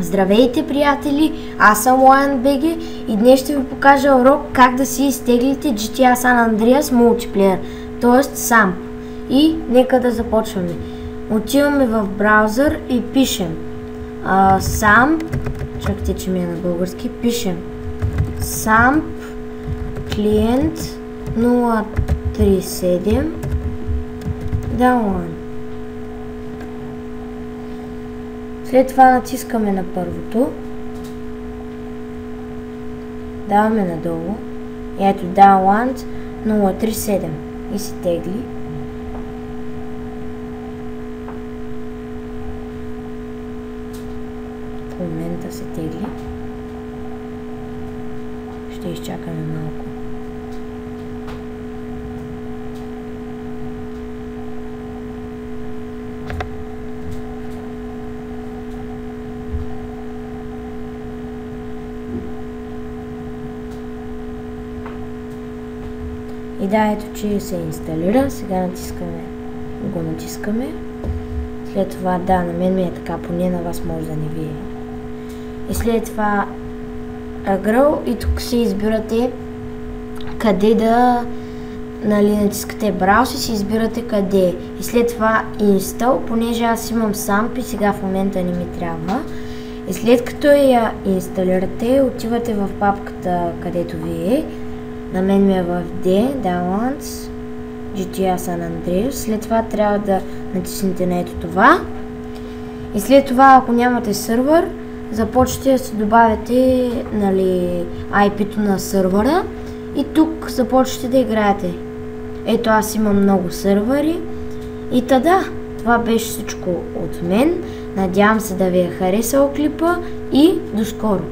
Здравейте, приятели! Аз съм LionBG и днес ще ви покажа урок как да си изтеглите GTA San Andreas Multiplayer, т.е. SAMP. И нека да започваме. Отиваме в браузър и пишем SAMP, чакайте, че ми е на български, пишем SAMP клиент 037 download. След това натискаме на първото, даваме надолу и ето download 037 и се тегли. В момента се тегли. Ще изчакаме малко. И да, ето, че се инсталира. Сега го натискаме. След това, да, на мен ми е така, поне на вас може да не ви е. И след това Агръл и тук си избирате къде да, нали, натискате брауз и си избирате къде. И след това инстал, понеже аз имам SAMP и сега в момента не ми трябва. И след като я инсталирате, отивате в папката, където ви е. На мен ми е в D, Downloads, GTA San Andreas. След това трябва да натиснете на ето това. И след това, ако нямате сървър, започвате да си добавяте, нали, IP-то на сървъра. И тук започвате да играете. Ето, аз имам много сървъри. И тада, това беше всичко от мен. Надявам се да ви е харесал клипа и до скоро!